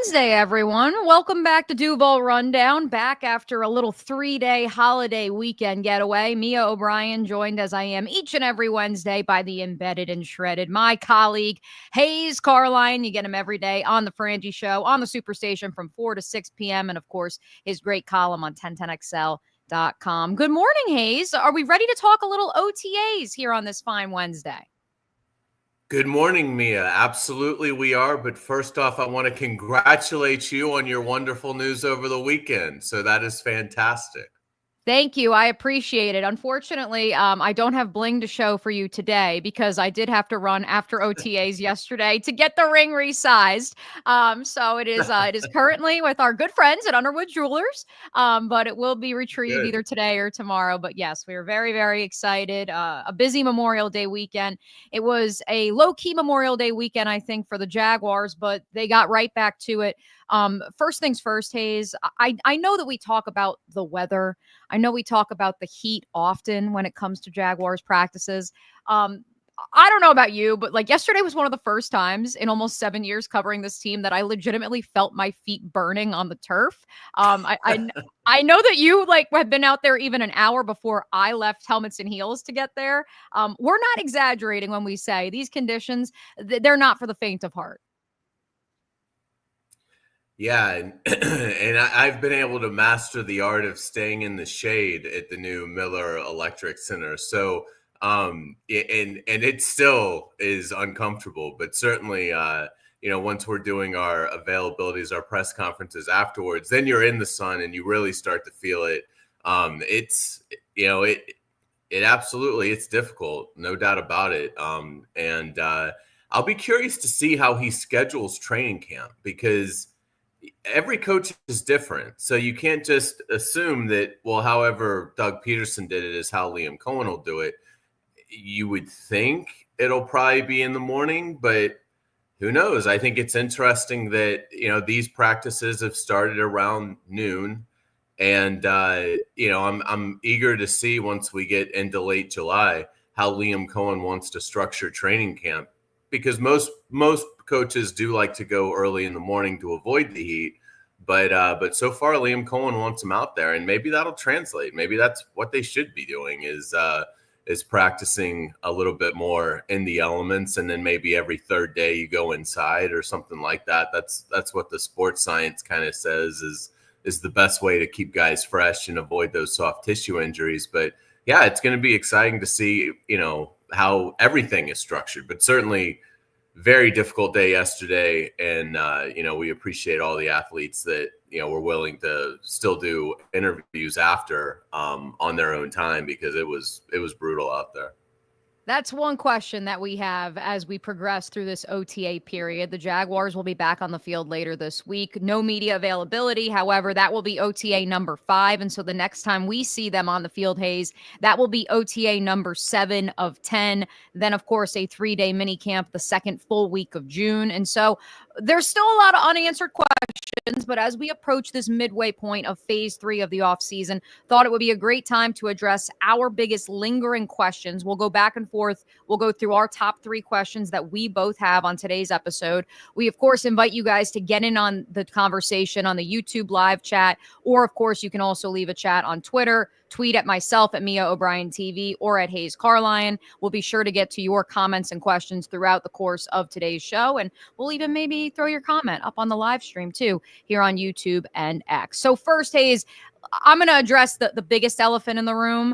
Wednesday, everyone. Welcome back to Duval Rundown. Back after a little 3-day holiday weekend getaway. Mia O'Brien joined as I am each and every Wednesday by the embedded and shredded, my colleague, Hays Carlyon. You get him every day on the Frangie Show, on the Superstation from 4 to 6 p.m. And, of course, his great column on 1010XL.com. Good morning, Hays. Are we ready to talk a little OTAs here on this fine Wednesday? Good morning, Mia. Absolutely we are. But first off, I want to congratulate you on your wonderful news over the weekend. So that is fantastic. Thank you. I appreciate it. Unfortunately, I don't have bling to show for you today because I did have to run after OTAs yesterday to get the ring resized. So it is currently with our good friends at Underwood Jewelers, but it will be retrieved either today or tomorrow. But yes, we are very, very excited. A busy Memorial Day weekend. It was a low-key Memorial Day weekend, I think, for the Jaguars, but they got right back to it. First things first, Hays, I know that we talk about the weather. I know we talk about the heat often when it comes to Jaguars practices. I don't know about you, but like yesterday was one of the first times in almost 7 years covering this team that I legitimately felt my feet burning on the turf. I know that you have been out there even an hour before I left helmets and heels to get there. We're not exaggerating when we say these conditions, they're not for the faint of heart. Yeah, and I've been able to master the art of staying in the shade at the new Miller Electric Center. So, and it still is uncomfortable, but certainly, once we're doing our availabilities, our press conferences afterwards, then you're in the sun and you really start to feel it. It absolutely, it's difficult, no doubt about it. I'll be curious to see how he schedules training camp because every coach is different. So you can't just assume that, well, however Doug Peterson did it is how Liam Cohen will do it. You would think it'll probably be in the morning, but who knows? I think it's interesting that, these practices have started around noon. And, I'm eager to see once we get into late July how Liam Cohen wants to structure training camp, because most coaches do like to go early in the morning to avoid the heat. But so far, Liam Cohen wants him out there, and maybe that'll translate. Maybe that's what they should be doing is practicing a little bit more in the elements, and then maybe every third day you go inside or something like that. That's what the sports science kind of says is the best way to keep guys fresh and avoid those soft tissue injuries. But yeah, it's going to be exciting to see, how everything is structured, but certainly very difficult day yesterday. And, we appreciate all the athletes that, were willing to still do interviews after on their own time, because it was brutal out there. That's one question that we have as we progress through this OTA period. The Jaguars will be back on the field later this week. No media availability. However, that will be OTA number 5. And so the next time we see them on the field, Hays, that will be OTA number 7 of 10. Then, of course, a 3-day mini camp the second full week of June. And so there's still a lot of unanswered questions, but as we approach this midway point of phase 3 of the offseason, thought it would be a great time to address our biggest lingering questions. We'll go back and forth. We'll go through our top 3 questions that we both have on today's episode. We, of course, invite you guys to get in on the conversation on the YouTube live chat, or, of course, you can also leave a chat on Twitter. Tweet at myself at Mia O'Brien TV or at Hays Carlyon. We'll be sure to get to your comments and questions throughout the course of today's show. And we'll even maybe throw your comment up on the live stream too, here on YouTube and X. So first, Hays, I'm going to address the biggest elephant in the room.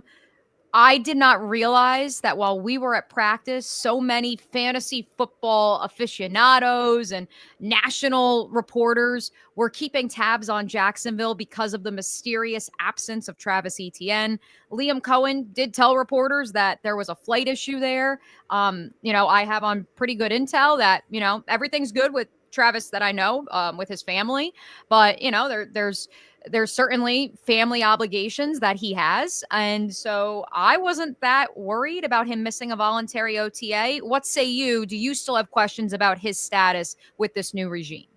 I did not realize that while we were at practice, so many fantasy football aficionados and national reporters were keeping tabs on Jacksonville because of the mysterious absence of Travis Etienne. Liam Cohen did tell reporters that there was a flight issue there. I have on pretty good intel that, everything's good with Travis that I know, with his family, but there's certainly family obligations that he has. And so I wasn't that worried about him missing a voluntary OTA. What say you? Do you still have questions about his status with this new regime?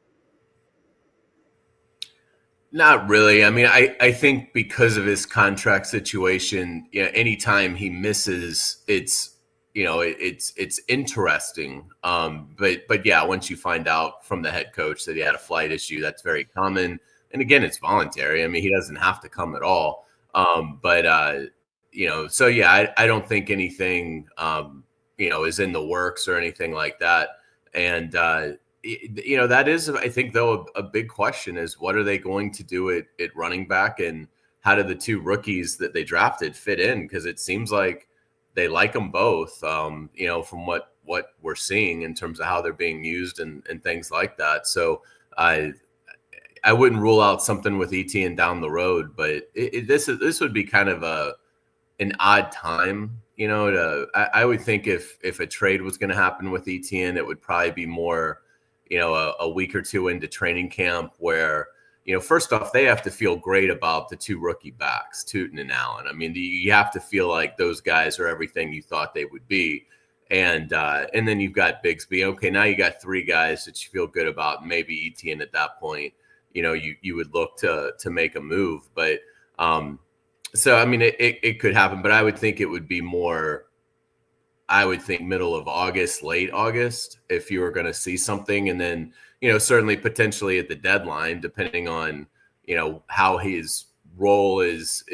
Not really. I mean, I think because of his contract situation, anytime he misses, it's, it's interesting. But yeah, once you find out from the head coach that he had a flight issue, that's very common. And again, it's voluntary. I mean, he doesn't have to come at all. So yeah, I don't think anything, is in the works or anything like that. And, that is, I think, though, a big question is what are they going to do at running back, and how do the two rookies that they drafted fit in? Because it seems like they like them both, from what we're seeing in terms of how they're being used and things like that. So I wouldn't rule out something with Etienne down the road, but this would be kind of an odd time, I would think if a trade was going to happen with Etienne, it would probably be more, a week or two into training camp where, first off, they have to feel great about the two rookie backs, Tuten and Allen. I mean, you have to feel like those guys are everything you thought they would be. And then you've got Bigsby. Okay, now you got three guys that you feel good about. Maybe Etienne at that point, you would look to make a move. But so, I mean, it could happen, but I would think it would be more, middle of August, late August, if you were going to see something. And then, certainly potentially at the deadline, depending on, how his role is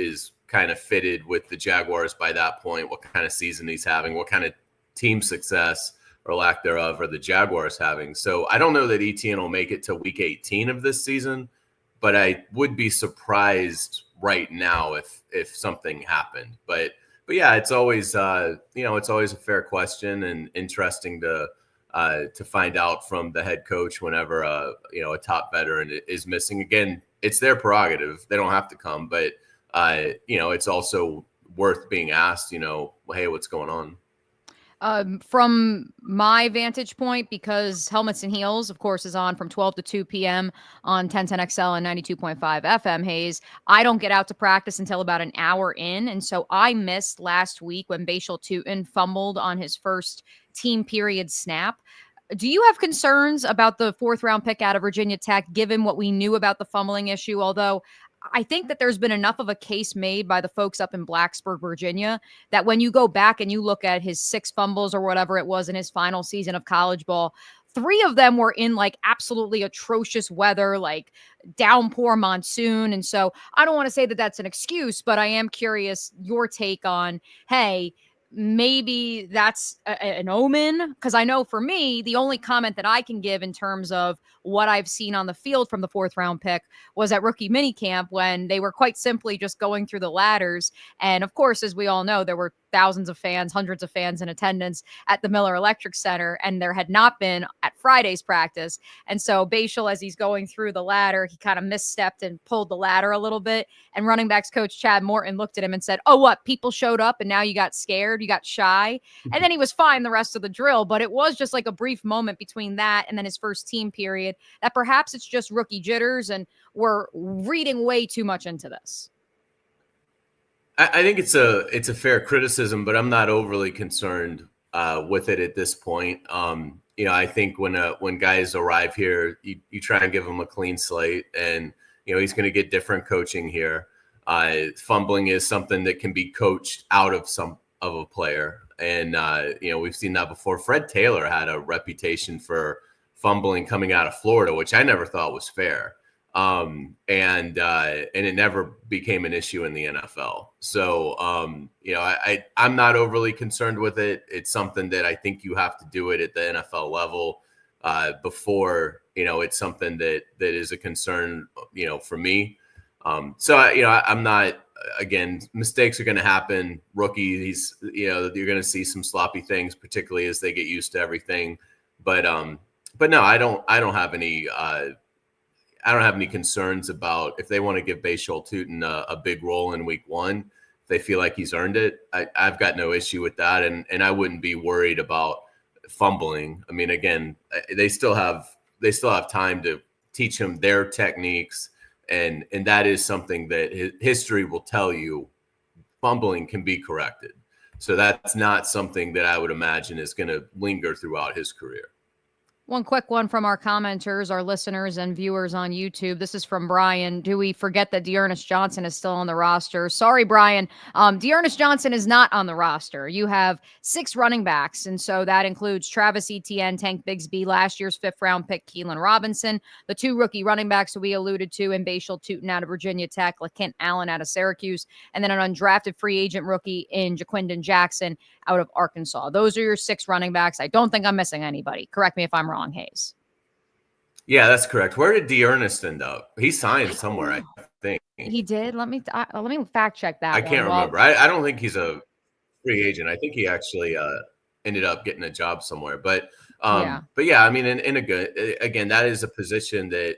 kind of fitted with the Jaguars by that point, what kind of season he's having, what kind of team success or lack thereof are the Jaguars having. So I don't know that Etienne will make it to week 18 of this season, but I would be surprised right now if something happened. But yeah, it's always it's always a fair question and interesting to find out from the head coach whenever a top veteran is missing. Again, it's their prerogative; they don't have to come, but it's also worth being asked. Hey, what's going on? From my vantage point, because Helmets and Heels, of course, is on from 12 to 2 p.m. on 1010XL and 92.5 FM, Hays, I don't get out to practice until about an hour in. And so I missed last week when Bhayshul Tuten fumbled on his first team period snap. Do you have concerns about the fourth-round pick out of Virginia Tech, given what we knew about the fumbling issue? Although I think that there's been enough of a case made by the folks up in Blacksburg, Virginia, that when you go back and you look at his 6 fumbles or whatever it was in his final season of college ball, 3 of them were in like absolutely atrocious weather, like downpour monsoon. And so I don't want to say that that's an excuse, but I am curious your take on, hey, maybe that's an omen. Because I know for me, the only comment that I can give in terms of what I've seen on the field from the 4th round pick was at rookie minicamp when they were quite simply just going through the ladders. And of course, as we all know, there were thousands of fans, hundreds of fans in attendance at the Miller Electric Center, and there had not been at Friday's practice. And so Bhayshul, as he's going through the ladder, he kind of misstepped and pulled the ladder a little bit. And running backs coach Chad Morton looked at him and said, "Oh, what? People showed up and now you got scared, you got shy." And then he was fine the rest of the drill. But it was just like a brief moment between that and then his first team period that perhaps it's just rookie jitters and we're reading way too much into this. I think it's a fair criticism, but I'm not overly concerned with it at this point. I think when guys arrive here, you try and give them a clean slate, and he's going to get different coaching here. Fumbling is something that can be coached out of a player, and we've seen that before. Fred Taylor had a reputation for fumbling coming out of Florida, which I never thought was fair. And it never became an issue in the NFL. So, I'm not overly concerned with it. It's something that I think you have to do it at the NFL level before, it's something that is a concern, for me. I'm not, again, mistakes are going to happen. Rookies, you're going to see some sloppy things, particularly as they get used to everything. But no, I don't have any, I don't have any concerns about if they want to give Bhayshul Tuten a big role in week 1. If they feel like he's earned it, I've got no issue with that. And I wouldn't be worried about fumbling. I mean, again, they still have time to teach him their techniques. And that is something that history will tell you fumbling can be corrected. So that's not something that I would imagine is going to linger throughout his career. One quick one from our commenters, our listeners and viewers on YouTube. This is from Brian. Do we forget that D'Ernest Johnson is still on the roster? Sorry, Brian. D'Ernest Johnson is not on the roster. You have 6 running backs, and so that includes Travis Etienne, Tank Bigsby, last year's 5th-round pick, Keelan Robinson, the 2 rookie running backs that we alluded to, and Bhayshul Tuten out of Virginia Tech, LaKent Allen out of Syracuse, and then an undrafted free agent rookie in Jaquindon Jackson out of Arkansas. Those are your 6 running backs. I don't think I'm missing anybody. Correct me if I'm wrong, Hays. Yeah, that's correct. Where did D'Ernest end up? He signed somewhere, I think. He did. Let me fact check that. I can't remember. I don't think he's a free agent. I think he actually ended up getting a job somewhere. But yeah, I mean, in a good, again, that is a position that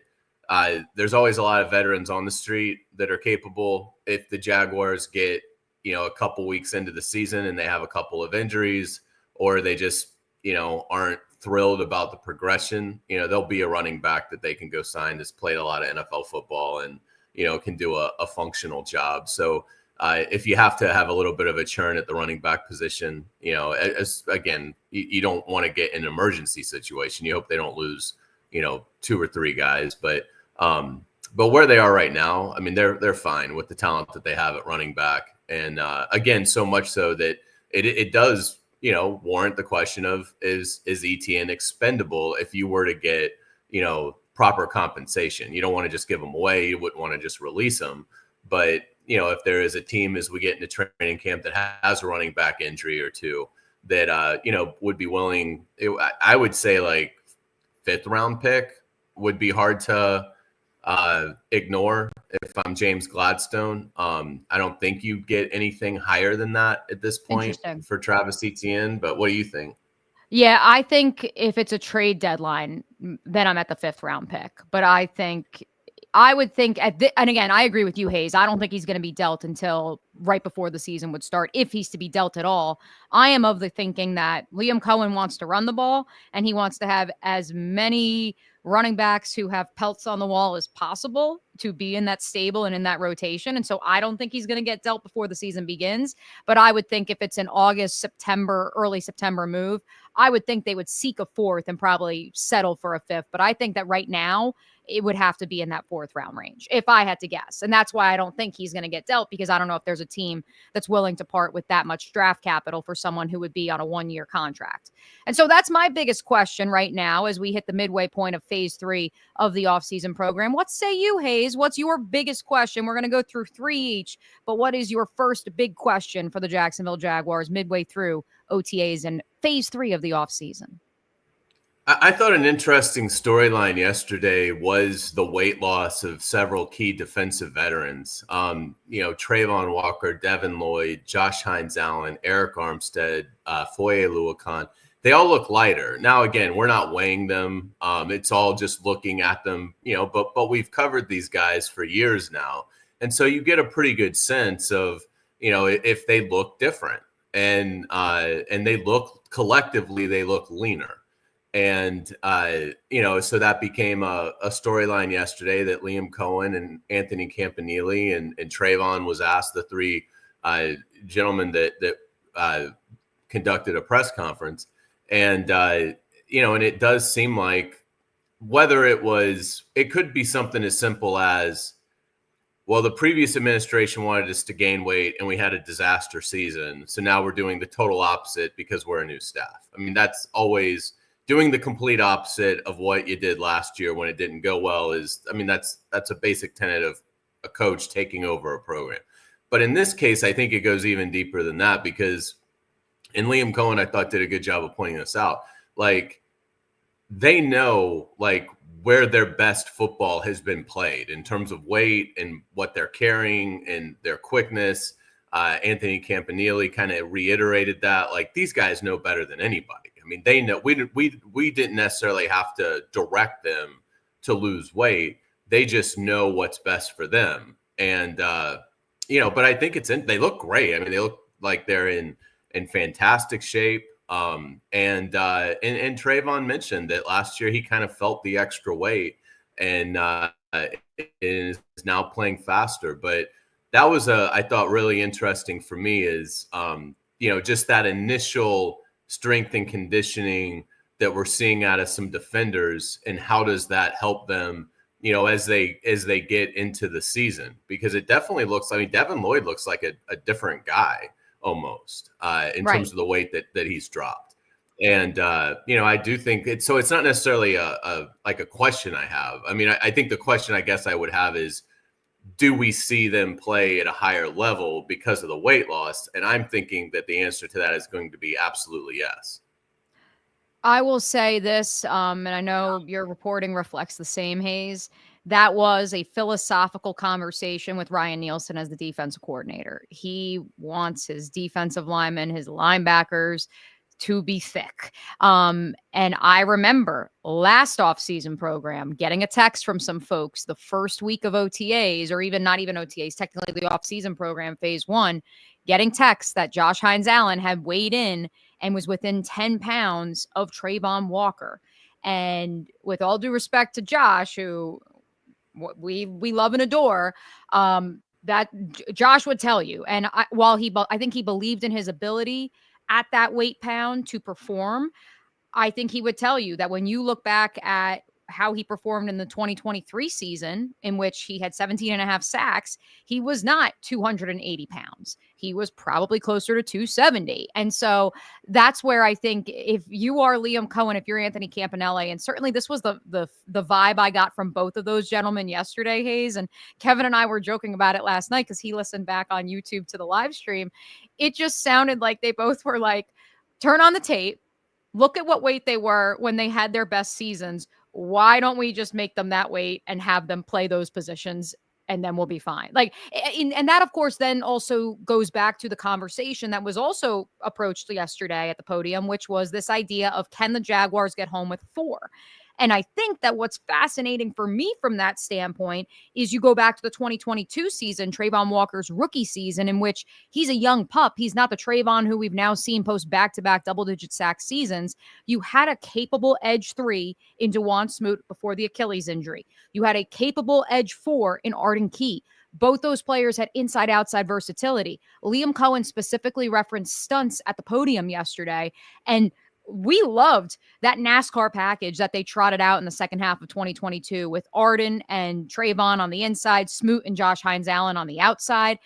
there's always a lot of veterans on the street that are capable. If the Jaguars get, a couple weeks into the season and they have a couple of injuries, or they just, aren't thrilled about the progression, there'll be a running back that they can go sign that's played a lot of NFL football and, can do a functional job. So if you have to have a little bit of a churn at the running back position, again, you don't want to get in an emergency situation. You hope they don't lose, 2 or 3 guys, but where they are right now, I mean, they're fine with the talent that they have at running back. And again, so much so that it does, warrant the question of is Etienne expendable if you were to get, proper compensation. You don't want to just give them away. You wouldn't want to just release them. But, if there is a team as we get into training camp that has a running back injury or 2 that, would be willing, I would say like 5th round pick would be hard to ignore if I'm James Gladstone. I don't think you get anything higher than that at this point for Travis Etienne, but what do you think? Yeah, I think if it's a trade deadline, then I'm at the 5th round pick. But I would think and again, I agree with you, Hays. I don't think he's going to be dealt until right before the season would start, if he's to be dealt at all. I am of the thinking that Liam Cohen wants to run the ball, and he wants to have as many running backs who have pelts on the wall as possible to be in that stable and in that rotation. And so I don't think he's going to get dealt before the season begins. But I would think if it's an August, September, early September move, I would think they would seek a 4th and probably settle for a 5th. But I think that right now it would have to be in that 4th round range, if I had to guess. And that's why I don't think he's going to get dealt, because I don't know if there's a team that's willing to part with that much draft capital for someone who would be on a 1-year contract. And so that's my biggest question right now as we hit the midway point of phase 3 of the offseason program. What say you, Hays? What's your biggest question? We're going to go through 3 each, but what is your first big question for the Jacksonville Jaguars midway through OTAs and phase 3 of the offseason? I thought an interesting storyline yesterday was the weight loss of several key defensive veterans. Trayvon Walker, Devin Lloyd, Josh Hines-Allen, Eric Armstead, Foye Oluokun. They all look lighter. Now, again, we're not weighing them. It's all just looking at them, but we've covered these guys for years now. And so you get a pretty good sense of, if they look different, and they look collectively, they look leaner. And, so that became a storyline yesterday that Liam Cohen and Anthony Campanile and Trayvon was asked, the 3 gentlemen that conducted a press conference. And, and it does seem like whether it could be something as simple as, well, the previous administration wanted us to gain weight and we had a disaster season. So now we're doing the total opposite because we're a new staff. I mean, that's always doing the complete opposite of what you did last year when it didn't go well. That's a basic tenet of a coach taking over a program. But in this case, I think it goes even deeper than that, because, and Liam Cohen, I thought, did a good job of pointing this out. Like, they know, like, where their best football has been played in terms of weight and what they're carrying and their quickness. Anthony Campanile kind of reiterated that. Like, these guys know better than anybody. I mean, they know we didn't necessarily have to direct them to lose weight. They just know what's best for them. And, but I think they look great. I mean, they look like they're in fantastic shape. And Trayvon mentioned that last year he kind of felt the extra weight and is now playing faster. But that was I thought really interesting for me is, just that initial strength and conditioning that we're seeing out of some defenders, and how does that help them, as they get into the season? Because it definitely looks, Devin Lloyd looks like a different guy almost in terms of the weight that he's dropped. And, I do think it's not necessarily a question I have. I think the question I guess I would have is, do we see them play at a higher level because of the weight loss? And I'm thinking that the answer to that is going to be absolutely yes. I will say this, and I know your reporting reflects the same, Hays. That was a philosophical conversation with Ryan Nielsen as the defensive coordinator. He wants his defensive linemen, his linebackers to be thick. And I remember last offseason program getting a text from some folks the first week of OTAs, or even not even OTAs, technically the offseason program phase 1, getting texts that Josh Hines-Allen had weighed in and was within 10 pounds of Trayvon Walker. And with all due respect to Josh, who we love and adore, that Josh would tell you. And I think he believed in his ability at that weight pound to perform, I think he would tell you that when you look back at how he performed in the 2023 season, in which he had 17 and a half sacks, he was not 280 pounds. He was probably closer to 270. And so that's where I think if you are Liam Cohen, if you're Anthony Campanella, and certainly this was the vibe I got from both of those gentlemen yesterday, Hays, and Kevin and I were joking about it last night because he listened back on YouTube to the live stream. It just sounded like they both were like, turn on the tape, look at what weight they were when they had their best seasons. Why don't we just make them that weight and have them play those positions, and then we'll be fine? And that, of course, then also goes back to the conversation that was also approached yesterday at the podium, which was this idea of, can the Jaguars get home with 4? And I think that what's fascinating for me from that standpoint is you go back to the 2022 season, Trayvon Walker's rookie season, in which he's a young pup. He's not the Trayvon who we've now seen post back-to-back double-digit sack seasons. You had a capable edge 3 in DeJuan Smoot before the Achilles injury. You had a capable edge 4 in Arden Key. Both those players had inside-outside versatility. Liam Cohen specifically referenced stunts at the podium yesterday, and we loved that NASCAR package that they trotted out in the second half of 2022 with Arden and Trayvon on the inside, Smoot and Josh Hines-Allen on the outside.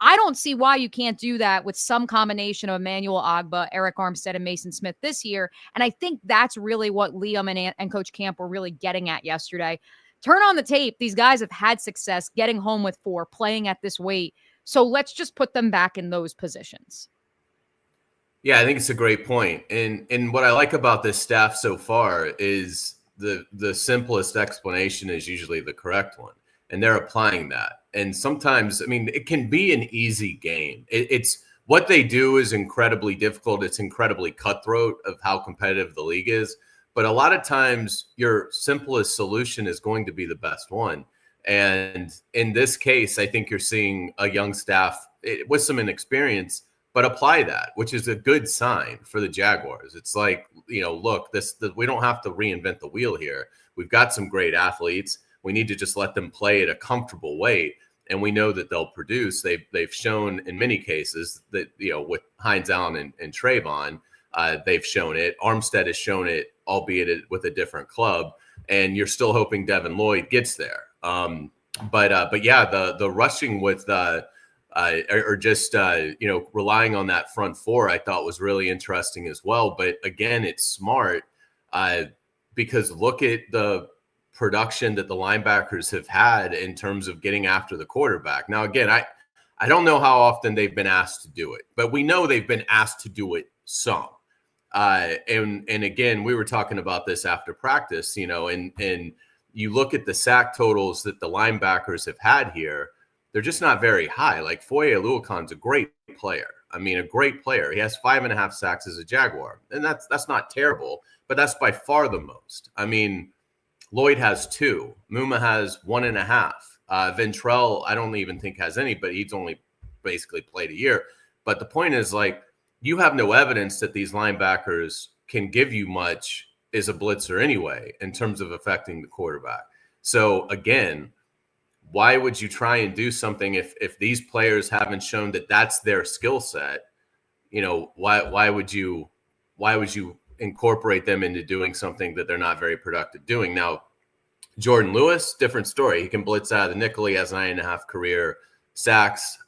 I don't see why you can't do that with some combination of Emmanuel Ogbah, Eric Armstead, and Mason Smith this year. And I think that's really what Liam and Coach Camp were really getting at yesterday. Turn on the tape. These guys have had success getting home with 4, playing at this weight. So let's just put them back in those positions. Yeah, I think it's a great point. And what I like about this staff so far is the simplest explanation is usually the correct one. And they're applying that. And sometimes, it can be an easy game. It's what they do is incredibly difficult. It's incredibly cutthroat of how competitive the league is. But a lot of times your simplest solution is going to be the best one. And in this case, I think you're seeing a young staff with some inexperience, but apply that, which is a good sign for the Jaguars. It's like, look, we don't have to reinvent the wheel here. We've got some great athletes. We need to just let them play at a comfortable weight, and we know that they'll produce. They've shown in many cases that, with Hines-Allen and Trayvon, they've shown it. Armstead has shown it, albeit with a different club, and you're still hoping Devin Lloyd gets there. But yeah, the rushing with or just relying on that front 4, I thought was really interesting as well. But again, it's smart because look at the production that the linebackers have had in terms of getting after the quarterback. Now, again, I don't know how often they've been asked to do it, but we know they've been asked to do it some. And again, we were talking about this after practice, and you look at the sack totals that the linebackers have had here. They're just not very high. Like Foye Oluokan's a great player. A great player. He has 5.5 sacks as a Jaguar. And that's not terrible, but that's by far the most. Lloyd has 2. Muma has 1.5. Ventrell, I don't even think has any, but he's only basically played a year. But the point is, you have no evidence that these linebackers can give you much as a blitzer anyway, in terms of affecting the quarterback. So again, why would you try and do something if these players haven't shown that that's their skill set? Why would you incorporate them into doing something that they're not very productive doing. Now, Jordan Lewis, different story. He can blitz out of the nickel. He has 9.5 career sacks.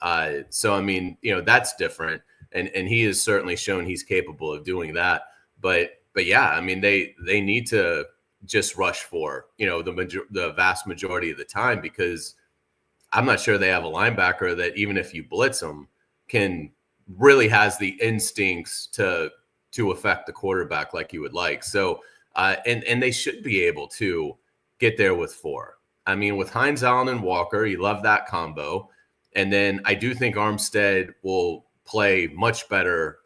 So, I mean, that's different. And he has certainly shown he's capable of doing that. But yeah, I mean, they need to just rush for, the vast majority of the time, because I'm not sure they have a linebacker that, even if you blitz them, really has the instincts to affect the quarterback like you would like. So, and they should be able to get there with 4. I mean, with Hines, Allen, and Walker, you love that combo. And then I do think Armstead will play much better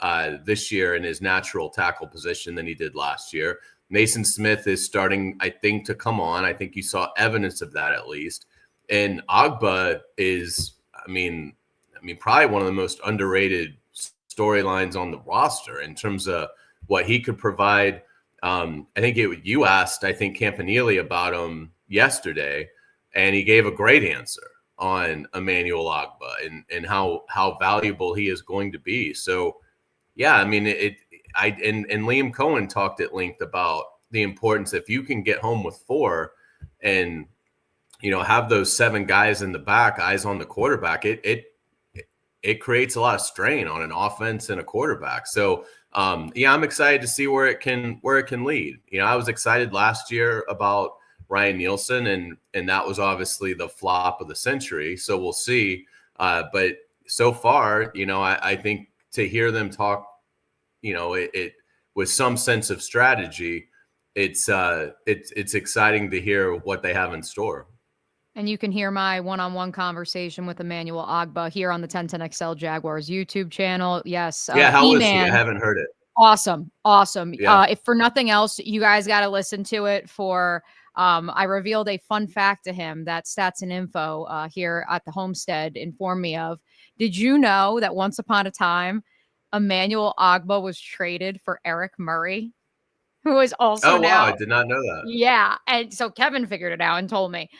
this year in his natural tackle position than he did last year. Mason Smith is starting, I think, to come on. I think you saw evidence of that, at least. And Agba is, I mean, probably one of the most underrated storylines on the roster in terms of what he could provide. I think you asked, I think, Campanile about him yesterday, and he gave a great answer on Emmanuel Agba and how valuable he is going to be. So, yeah, I mean, and Liam Cohen talked at length about the importance, if you can get home with 4 and, have those 7 guys in the back, eyes on the quarterback, it creates a lot of strain on an offense and a quarterback. So, yeah, I'm excited to see where it can lead. I was excited last year about Ryan Nielsen, and that was obviously the flop of the century. So we'll see. But so far, I think to hear them talk, it with some sense of strategy, it's exciting to hear what they have in store. And you can hear my one-on-one conversation with Emmanuel Agba here on the 1010XL Jaguars YouTube channel. Yes. Yeah, how was he? I haven't heard it. Awesome. Yeah. If for nothing else, you guys got to listen to it for I revealed a fun fact to him that Stats and Info here at the Homestead informed me of. Did you know that once upon a time, Emmanuel Agba was traded for Eric Murray, who is also now. Wow, I did not know that. Yeah. And so Kevin figured it out and told me.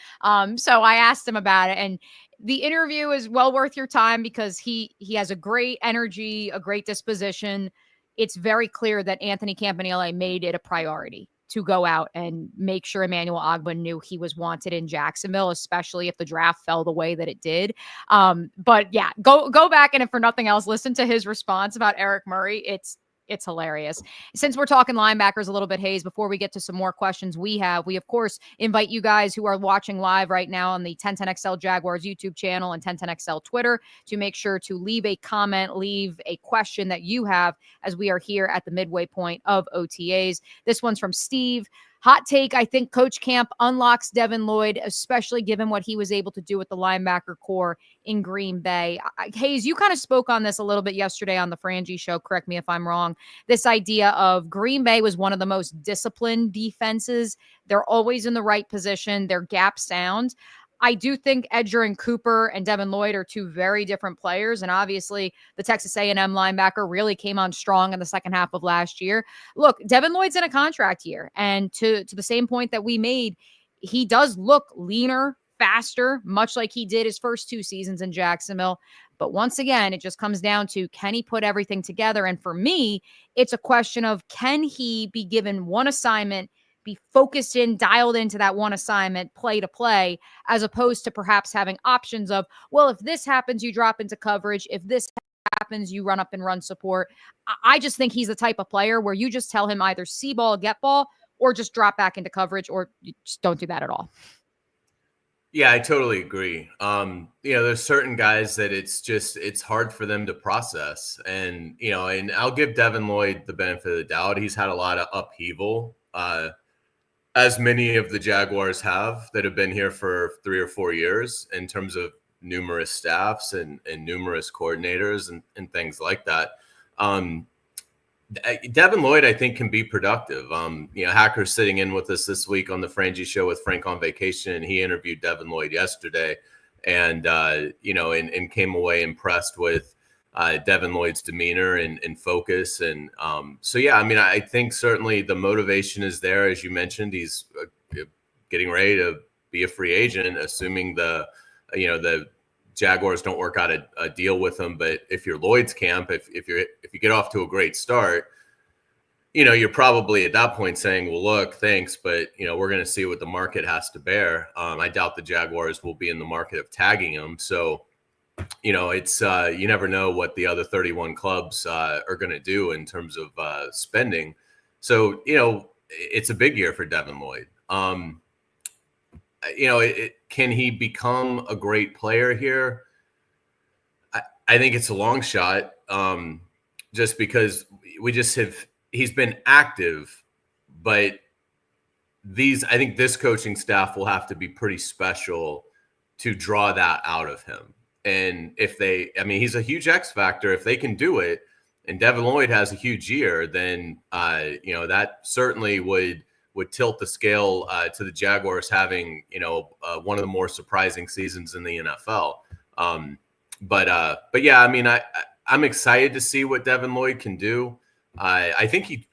So I asked him about it, and the interview is well worth your time because he has a great energy, a great disposition. It's very clear that Anthony Campanile made it a priority to go out and make sure Emmanuel Agba knew he was wanted in Jacksonville, especially if the draft fell the way that it did. But yeah, go back, and if for nothing else, listen to his response about Eric Murray. It's hilarious. Since we're talking linebackers a little bit, Hays, before we get to some more questions we of course invite you guys who are watching live right now on the 1010XL Jaguars YouTube channel and 1010XL Twitter to make sure to leave a comment, leave a question that you have, as we are here at the midway point of OTAs. This one's from Steve. Hot take, I think Coach Camp unlocks Devin Lloyd, especially given what he was able to do with the linebacker core in Green Bay. Hays, you kind of spoke on this a little bit yesterday on the Frangie show. Correct me if I'm wrong. This idea of Green Bay was one of the most disciplined defenses. They're always in the right position. They're gap sound. I do think Edger and Cooper and Devin Lloyd are 2 very different players. And obviously the Texas A&M linebacker really came on strong in the second half of last year. Look, Devin Lloyd's in a contract year. And to the same point that we made, he does look leaner, faster, much like he did his first 2 seasons in Jacksonville. But once again, it just comes down to, can he put everything together? And for me, it's a question of, can he be given one assignment, be focused in, dialed into that one assignment, play to play, as opposed to perhaps having options of, well, if this happens, you drop into coverage. If this happens, you run up and run support. I just think he's the type of player where you just tell him either see ball, get ball, or just drop back into coverage, or you just don't do that at all. Yeah, I totally agree. There's certain guys that it's hard for them to process. And, and I'll give Devin Lloyd the benefit of the doubt. He's had a lot of upheaval, as many of the Jaguars have that have been here for 3 or 4 years, in terms of numerous staffs and numerous coordinators and things like that. Devin Lloyd, I think, can be productive. Hacker's sitting in with us this week on the Frangie show with Frank on vacation, and he interviewed Devin Lloyd yesterday, and came away impressed with Devin Lloyd's demeanor and focus. And so, yeah, I mean, I think certainly the motivation is there. As you mentioned, he's getting ready to be a free agent, assuming the Jaguars don't work out a deal with him. But if you're Lloyd's camp, if you get off to a great start, you're probably at that point saying, well, look, thanks, but, we're going to see what the market has to bear. I doubt the Jaguars will be in the market of tagging him. So, it's you never know what the other 31 clubs are going to do in terms of spending. So, it's a big year for Devin Lloyd. Can he become a great player here? I think it's a long shot, just because he's been active, but I think this coaching staff will have to be pretty special to draw that out of him. And he's a huge X factor. If they can do it, and Devin Lloyd has a huge year, then that certainly would tilt the scale to the Jaguars having one of the more surprising seasons in the NFL. But yeah, I'm excited to see what Devin Lloyd can do. I think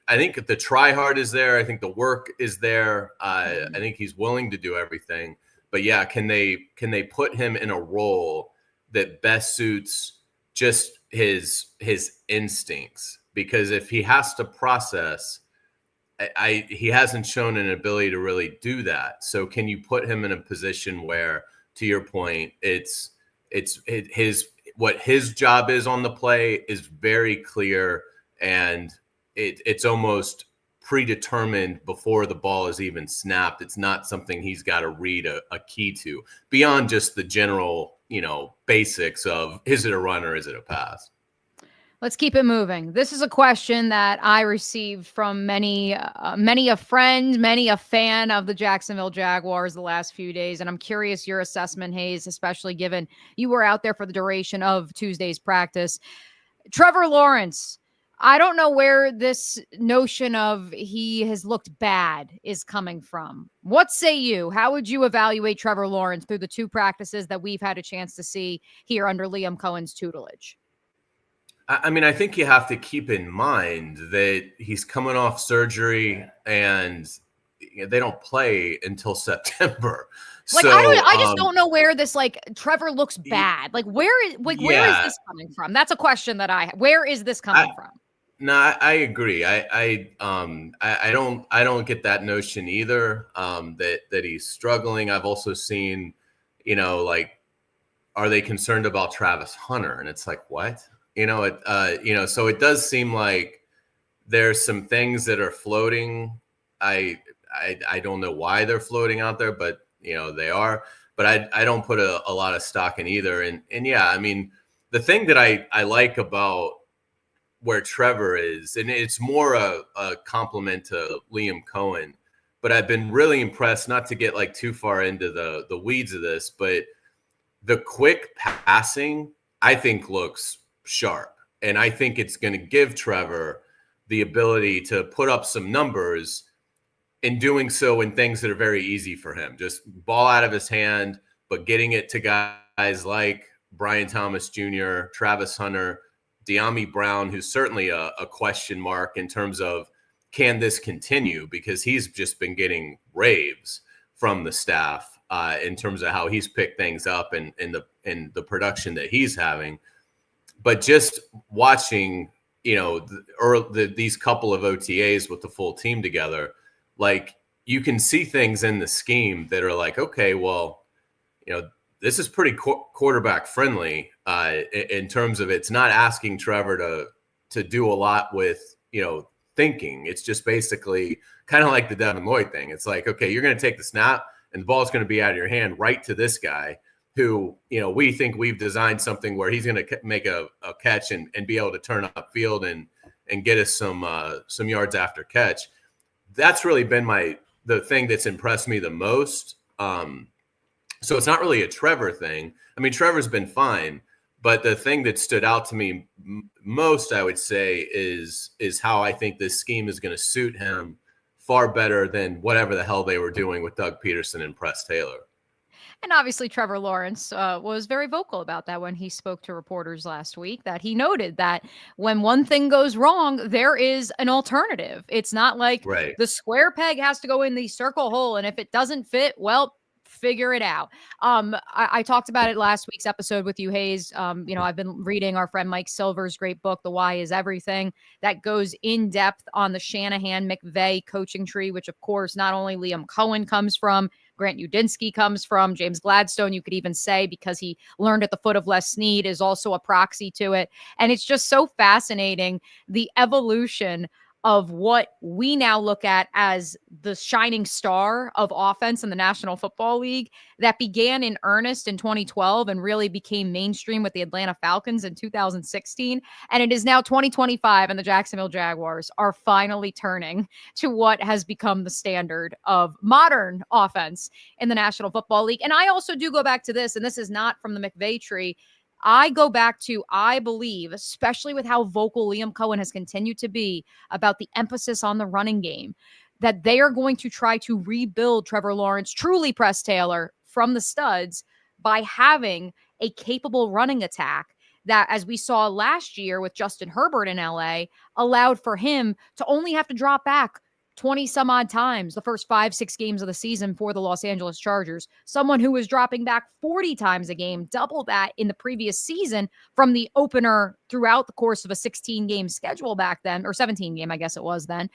the try hard is there. I think the work is there. I think he's willing to do everything. But yeah, can they put him in a role that best suits just his instincts? Because if he has to process, he hasn't shown an ability to really do that. So can you put him in a position where, to your point, it's what his job is on the play is very clear, and it's almost predetermined before the ball is even snapped. It's not something he's got to read a key to beyond just the general, basics of, is it a run or is it a pass? Let's keep it moving. This is a question that I received from many a friend, many a fan of the Jacksonville Jaguars the last few days. And I'm curious your assessment, Hays, especially given you were out there for the duration of Tuesday's practice. Trevor Lawrence, I don't know where this notion of he has looked bad is coming from. What say you? How would you evaluate Trevor Lawrence through the two practices that we've had a chance to see here under Liam Cohen's tutelage? I think you have to keep in mind that he's coming off surgery and they don't play until September. Like, so, I just don't know where this, Trevor looks bad. Where is this coming from? That's a question that where is this coming from? No, I agree. I don't get that notion either. That he's struggling. I've also seen, are they concerned about Travis Hunter? And it's like, what? So it does seem like there's some things that are floating. I don't know why they're floating out there, but they are. But I don't put a lot of stock in either. And yeah, the thing that I like about where Trevor is, and it's more a compliment to Liam Cohen, but I've been really impressed, not to get too far into the weeds of this, but the quick passing, I think, looks sharp. And I think it's going to give Trevor the ability to put up some numbers, in doing so in things that are very easy for him. Just ball out of his hand, but getting it to guys like Brian Thomas Jr., Travis Hunter, Dyami Brown, who's certainly a question mark in terms of, can this continue? Because he's just been getting raves from the staff in terms of how he's picked things up and the production that he's having. But just watching, these couple of OTAs with the full team together, you can see things in the scheme that are like, okay, well, this is pretty quarterback friendly in terms of, it's not asking Trevor to do a lot with, thinking. It's just basically kind of like the Devin Lloyd thing. It's like, okay, you're going to take the snap and the ball's going to be out of your hand right to this guy who, we think we've designed something where he's going to make a catch and be able to turn upfield and get us some yards after catch. That's really been the thing that's impressed me the most. So it's not really a Trevor thing. Trevor's been fine, but the thing that stood out to me most, I would say, is how I think this scheme is going to suit him far better than whatever the hell they were doing with Doug Peterson and Press Taylor. And obviously, Trevor Lawrence was very vocal about that when he spoke to reporters last week, that he noted that when one thing goes wrong, there is an alternative. It's not like the square peg has to go in the circle hole. And if it doesn't fit, well, Figure it out. I talked about it last week's episode with you, Hays. I've been reading our friend Mike Silver's great book, The Why is Everything, that goes in depth on the Shanahan-McVay coaching tree, which of course not only Liam Cohen comes from, Grant Udinski comes from, James Gladstone, you could even say, because he learned at the foot of Les Snead, is also a proxy to it. And it's just so fascinating, the evolution of what we now look at as the shining star of offense in the National Football League that began in earnest in 2012 and really became mainstream with the Atlanta Falcons in 2016. And it is now 2025, and the Jacksonville Jaguars are finally turning to what has become the standard of modern offense in the National Football League. And I also do go back to this, and this is not from the McVay tree. I go back to, I believe, especially with how vocal Liam Cohen has continued to be about the emphasis on the running game, that they are going to try to rebuild Trevor Lawrence, truly Press Taylor, from the studs by having a capable running attack that, as we saw last year with Justin Herbert in LA, allowed for him to only have to drop back 20 some odd times the first 5-6 games of the season for the Los Angeles Chargers. Someone who was dropping back 40 times a game, double that in the previous season from the opener throughout the course of a 16-game schedule back then, or 17-game, I guess it was then.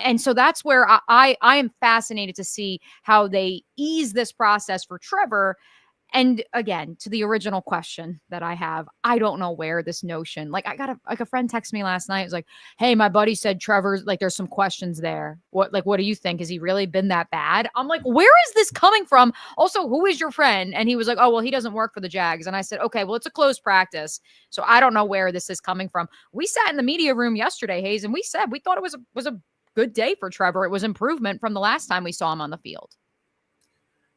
And so that's where I am fascinated to see how they ease this process for Trevor. And again, to the original question that I have, I don't know where this notion, like I got a friend text me last night. It was like, hey, my buddy said Trevor's, like, there's some questions there. What do you think? Has he really been that bad? I'm like, where is this coming from? Also, who is your friend? And he was like, oh, well, he doesn't work for the Jags. And I said, okay, well, it's a closed practice, so I don't know where this is coming from. We sat in the media room yesterday, Hays, and we said we thought it was a good day for Trevor. It was improvement from the last time we saw him on the field.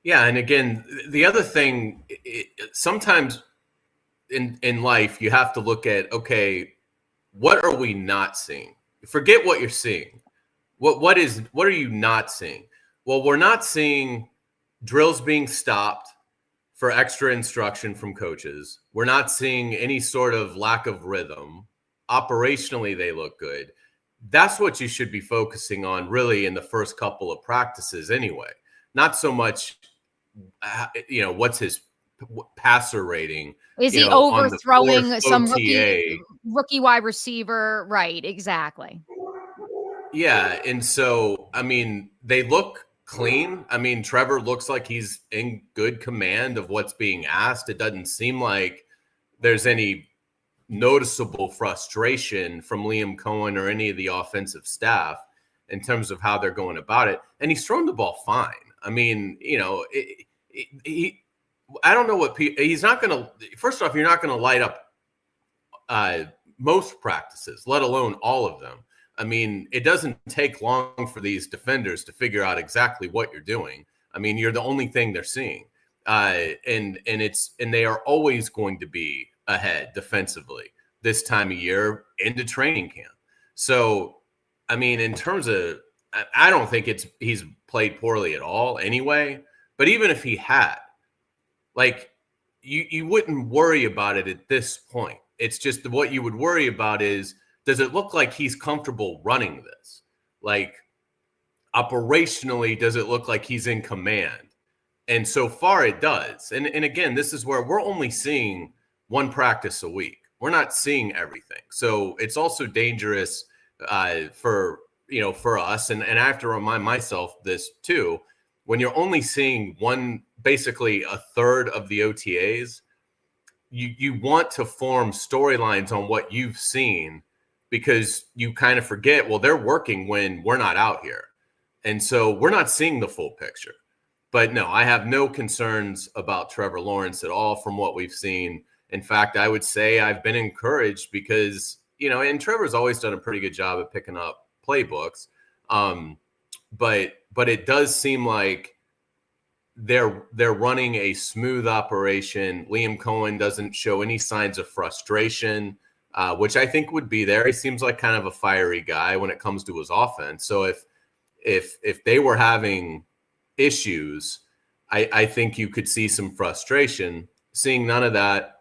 Yeah, and again, the other thing, sometimes in life, you have to look at, okay, what are we not seeing? Forget what you're seeing. What are you not seeing? Well, we're not seeing drills being stopped for extra instruction from coaches. We're not seeing any sort of lack of rhythm. Operationally, they look good. That's what you should be focusing on really in the first couple of practices anyway. Not so much, what's his passer rating? Is he overthrowing some rookie wide receiver? Right, exactly. Yeah, and so, I mean, they look clean. I mean, Trevor looks like he's in good command of what's being asked. It doesn't seem like there's any noticeable frustration from Liam Cohen or any of the offensive staff in terms of how they're going about it. And he's thrown the ball fine. I mean, I don't know what he's not going to. First off, you're not going to light up most practices, let alone all of them. I mean, it doesn't take long for these defenders to figure out exactly what you're doing. I mean, you're the only thing they're seeing, and they are always going to be ahead defensively this time of year into training camp. So, I mean, in terms of, I don't think he's played poorly at all anyway. But even if he had, like, you wouldn't worry about it at this point. It's just what you would worry about is, does it look like he's comfortable running this? Like, operationally, does it look like he's in command? And so far it does. And again, this is where we're only seeing one practice a week. We're not seeing everything. So it's also dangerous for us. And I have to remind myself this too. When you're only seeing basically a third of the OTAs, you want to form storylines on what you've seen, because you kind of forget, well, they're working when we're not out here. And so we're not seeing the full picture. But no, I have no concerns about Trevor Lawrence at all from what we've seen. In fact, I would say I've been encouraged because, and Trevor's always done a pretty good job at picking up playbooks. But it does seem like they're running a smooth operation. Liam Cohen doesn't show any signs of frustration, which I think would be there. He seems like kind of a fiery guy when it comes to his offense. So if they were having issues, I think you could see some frustration. Seeing none of that.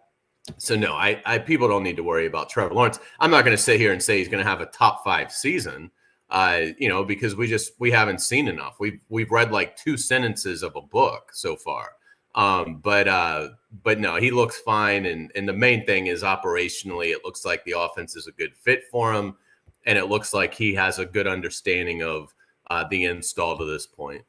So no, I people don't need to worry about Trevor Lawrence. I'm not going to sit here and say he's going to have a top 5 season. because we haven't seen enough. We've read like 2 sentences of a book so far. But no, he looks fine. And the main thing is operationally, it looks like the offense is a good fit for him. And it looks like he has a good understanding of the install to this point.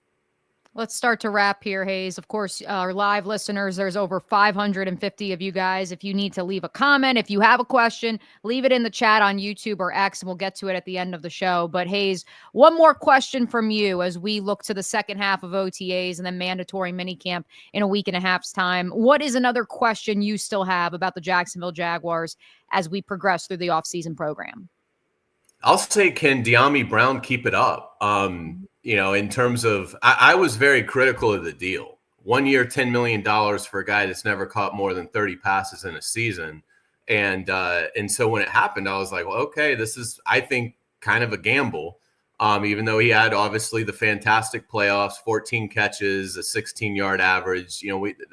Let's start to wrap here, Hays. Of course, our live listeners, there's over 550 of you guys. If you need to leave a comment, if you have a question, leave it in the chat on YouTube or X, and we'll get to it at the end of the show. But Hays, one more question from you as we look to the second half of OTAs and then mandatory minicamp in a week and a half's time. What is another question you still have about the Jacksonville Jaguars as we progress through the offseason program? I'll say, can Dyami Brown keep it up? In terms of, I was very critical of the deal. 1 year, $10 million for a guy that's never caught more than 30 passes in a season. And so when it happened, I was like, well, okay, this is, I think, kind of a gamble. Even though he had obviously the fantastic playoffs, 14 catches, a 16-yard average,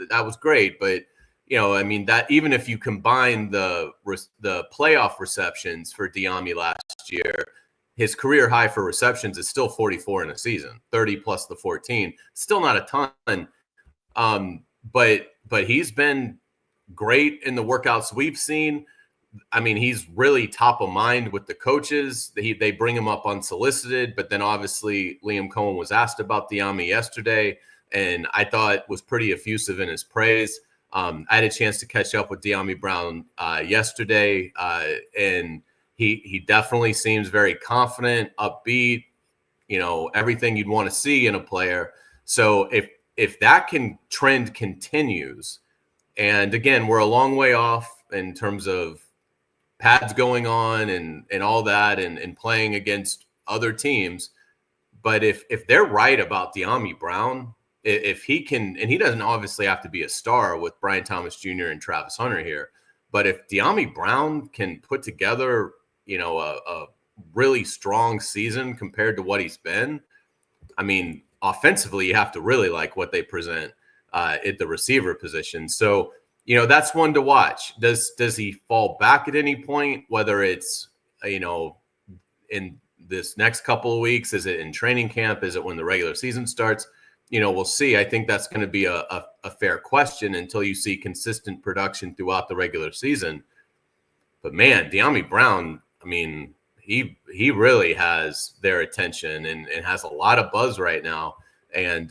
that was great. But, that even if you combine the playoff receptions for Dyami last year, his career high for receptions is still 44 in a season, 30 plus the 14. Still not a ton. But he's been great in the workouts we've seen. I mean, he's really top of mind with the coaches. They bring him up unsolicited, but then obviously Liam Cohen was asked about Dyami yesterday, and I thought was pretty effusive in his praise. I had a chance to catch up with Dyami Brown yesterday, and he definitely seems very confident, upbeat, everything you'd want to see in a player. So if that trend continues, and again, we're a long way off in terms of pads going on and all that and playing against other teams. But if they're right about Dyami Brown, if he can, and he doesn't obviously have to be a star with Brian Thomas Jr. and Travis Hunter here, but if Dyami Brown can put together, a really strong season compared to what he's been, I mean, offensively, you have to really like what they present at the receiver position. So, that's one to watch. Does he fall back at any point, whether it's, in this next couple of weeks? Is it in training camp? Is it when the regular season starts? We'll see. I think that's going to be a fair question until you see consistent production throughout the regular season. But man, Dyami Brown, I mean, he really has their attention and has a lot of buzz right now. And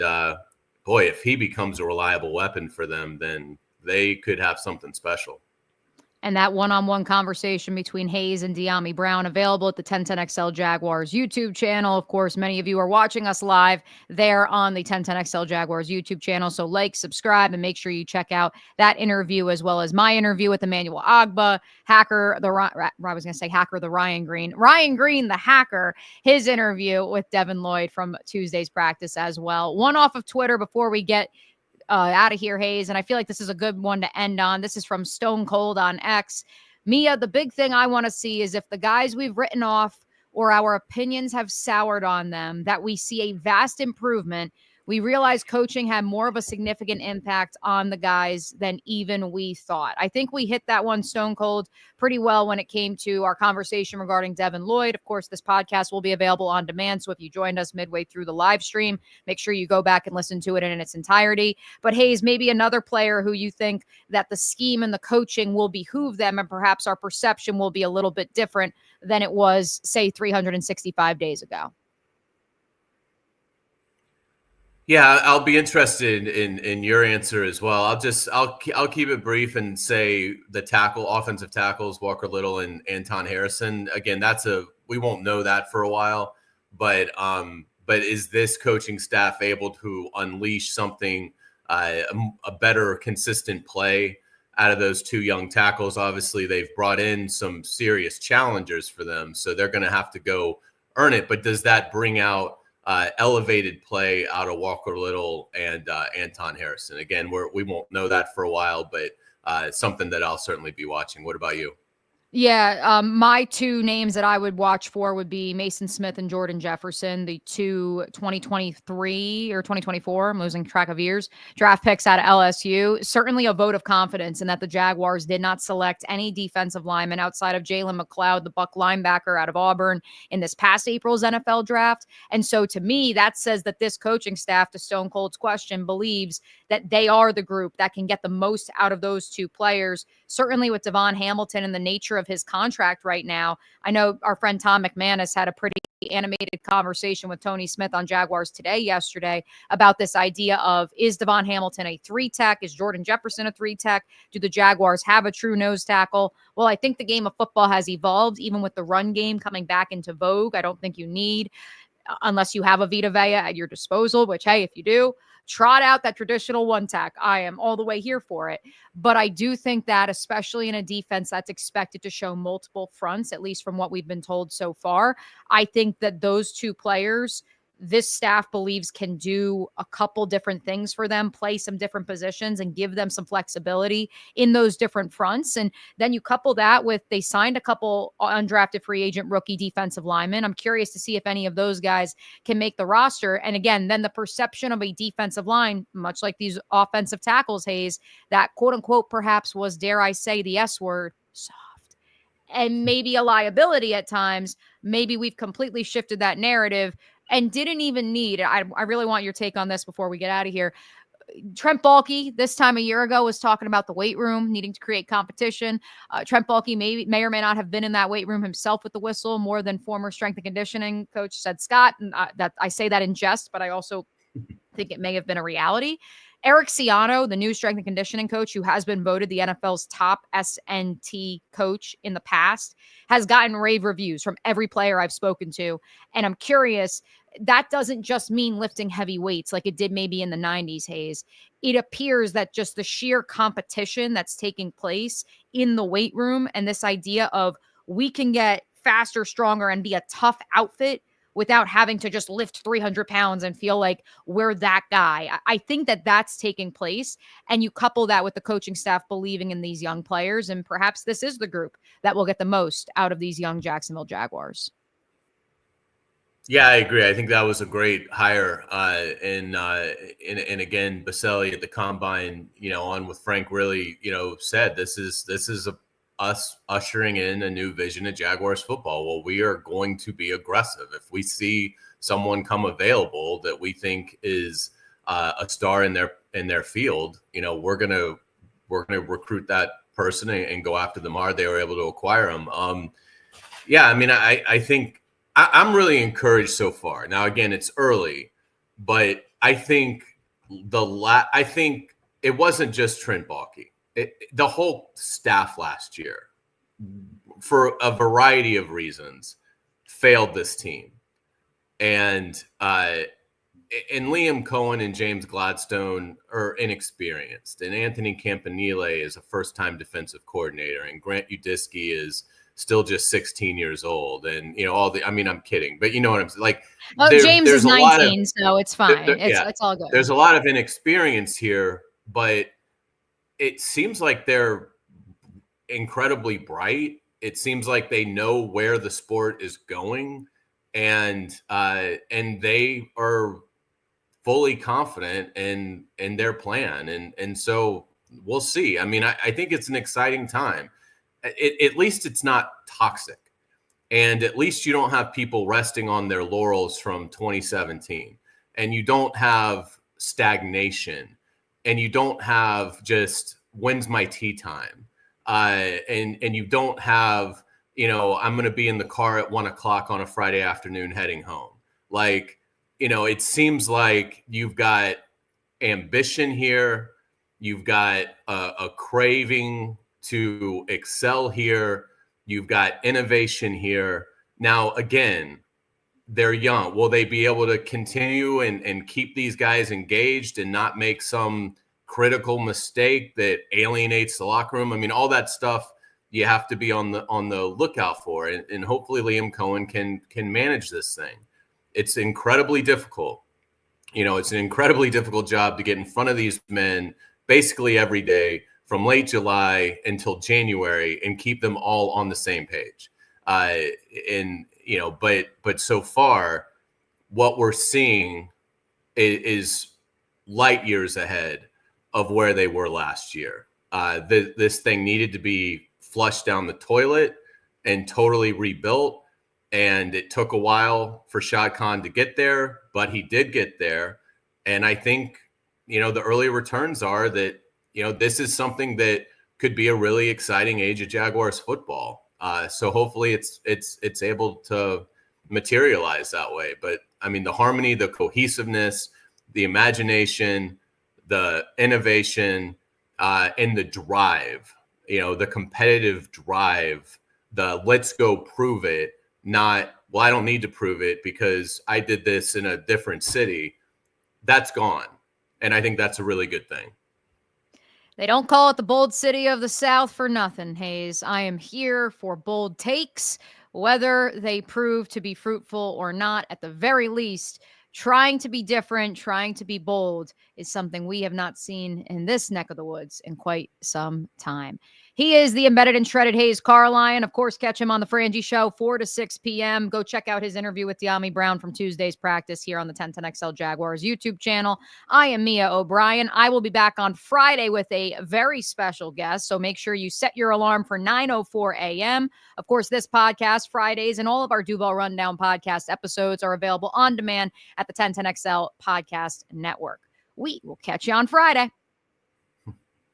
boy, if he becomes a reliable weapon for them, then they could have something special. And that one-on-one conversation between Hays and Dyami Brown available at the 1010XL Jaguars YouTube channel. Of course, many of you are watching us live there on the 1010XL Jaguars YouTube channel. So like, subscribe, and make sure you check out that interview as well as my interview with Emmanuel Agba, Ryan Green, the hacker, his interview with Devin Lloyd from Tuesday's practice as well. One off of Twitter before we get out of here, Hays, and I feel like this is a good one to end on. This is from Stone Cold on X. Mia, the big thing I want to see is if the guys we've written off or our opinions have soured on them, that we see a vast improvement. We realize coaching had more of a significant impact on the guys than even we thought. I think we hit that one, Stone Cold, pretty well when it came to our conversation regarding Devin Lloyd. Of course, this podcast will be available on demand. So if you joined us midway through the live stream, make sure you go back and listen to it in its entirety. But Hays, maybe another player who you think that the scheme and the coaching will behoove them, and perhaps our perception will be a little bit different than it was, say, 365 days ago. Yeah, I'll be interested in your answer as well. I'll keep it brief and say the offensive tackles, Walker Little and Anton Harrison. Again, we won't know that for a while, but is this coaching staff able to unleash something, a better consistent play out of those two young tackles? Obviously, they've brought in some serious challengers for them, so they're going to have to go earn it. But does that bring out elevated play out of Walker Little and Anton Harrison? Again, we won't know that for a while, but something that I'll certainly be watching. What about you? Yeah, my two names that I would watch for would be Mason Smith and Jordan Jefferson, the two 2023 or 2024, I'm losing track of years, draft picks out of LSU. Certainly a vote of confidence in that the Jaguars did not select any defensive lineman outside of Jalen McLeod, the Buck linebacker out of Auburn, in this past April's NFL draft. And so to me, that says that this coaching staff, to Stone Cold's question, believes that they are the group that can get the most out of those two players. Certainly with Devon Hamilton and the nature of his contract right now. I know our friend Tom McManus had a pretty animated conversation with Tony Smith on Jaguars Today yesterday about this idea of, is Devon Hamilton a 3-tech? Is Jordan Jefferson a 3-tech? Do the Jaguars have a true nose tackle? Well, I think the game of football has evolved, even with the run game coming back into vogue. I don't think you need, unless you have a Vita Vea at your disposal, which, hey, if you do, trot out that traditional one tack. I am all the way here for it. But I do think that, especially in a defense that's expected to show multiple fronts, at least from what we've been told so far, I think that those two players, this staff believes can do a couple different things for them, play some different positions and give them some flexibility in those different fronts. And then you couple that with, they signed a couple undrafted free agent rookie defensive linemen. I'm curious to see if any of those guys can make the roster. And again, then the perception of a defensive line, much like these offensive tackles, Hays, that quote unquote perhaps was, dare I say the S word, soft, and maybe a liability at times. Maybe we've completely shifted that narrative and didn't even need, I really want your take on this before we get out of here. Trent Baalke this time a year ago was talking about the weight room needing to create competition. Trent Baalke may or may not have been in that weight room himself with the whistle more than former strength and conditioning coach said Scott. And that I say that in jest, but I also think it may have been a reality. Eric Ciano, the new strength and conditioning coach, who has been voted the NFL's top SNT coach in the past, has gotten rave reviews from every player I've spoken to. And I'm curious, that doesn't just mean lifting heavy weights like it did maybe in the 90s, Hays. It appears that just the sheer competition that's taking place in the weight room and this idea of we can get faster, stronger, and be a tough outfit without having to just lift 300 pounds and feel like we're that guy. I think that that's taking place. And you couple that with the coaching staff believing in these young players, and perhaps this is the group that will get the most out of these young Jacksonville Jaguars. Yeah, I agree. I think that was a great hire. And again, Baselli at the combine, on with Frank, really, said this is us ushering in a new vision of Jaguars football. Well, we are going to be aggressive. If we see someone come available that we think is a star in their field, we're gonna recruit that person and go after them hard. They were able to acquire them. I think I'm really encouraged so far. Now, again, it's early, but I think I think it wasn't just Trent Baalke. The whole staff last year, for a variety of reasons, failed this team. And Liam Cohen and James Gladstone are inexperienced. And Anthony Campanile is a first-time defensive coordinator. And Grant Udisky is still just 16 years old. And, I'm kidding. But you know what I'm saying? Like, James is 19, so it's fine. It's all good. There's a lot of inexperience here, but it seems like they're incredibly bright. It seems like they know where the sport is going, and they are fully confident in their plan. And so we'll see. I mean, I think it's an exciting time. At least it's not toxic, and at least you don't have people resting on their laurels from 2017, and you don't have stagnation. And you don't have just when's my tea time, and you don't have I'm going to be in the car at 1:00 on a Friday afternoon heading home. Like it seems like you've got ambition here, you've got a craving to excel here, you've got innovation here. Now, again, they're young. Will they be able to continue and keep these guys engaged and not make some critical mistake that alienates the locker room? I mean, all that stuff you have to be on the lookout for. And hopefully Liam Cohen can manage this thing. It's incredibly difficult. It's an incredibly difficult job to get in front of these men basically every day from late July until January and keep them all on the same page. But so far, what we're seeing is light years ahead of where they were last year. This thing needed to be flushed down the toilet and totally rebuilt. And it took a while for Shad Khan to get there, but he did get there. And I think, the early returns are that, this is something that could be a really exciting age of Jaguars football. So hopefully it's able to materialize that way. But I mean, the harmony, the cohesiveness, the imagination, the innovation, and the drive, the competitive drive, the let's go prove it, not, well, I don't need to prove it because I did this in a different city. That's gone. And I think that's a really good thing. They don't call it the bold city of the South for nothing, Hays. I am here for bold takes, whether they prove to be fruitful or not. At the very least, trying to be different, trying to be bold is something we have not seen in this neck of the woods in quite some time. He is the embedded and shredded Hays Carlyon. Of course, catch him on the Frangie Show, 4 to 6 p.m. Go check out his interview with Dyami Brown from Tuesday's practice here on the 1010XL Jaguars YouTube channel. I am Mia O'Brien. I will be back on Friday with a very special guest, so make sure you set your alarm for 9:04 a.m. Of course, this podcast, Fridays, and all of our Duval Rundown podcast episodes are available on demand at the 1010XL Podcast Network. We will catch you on Friday.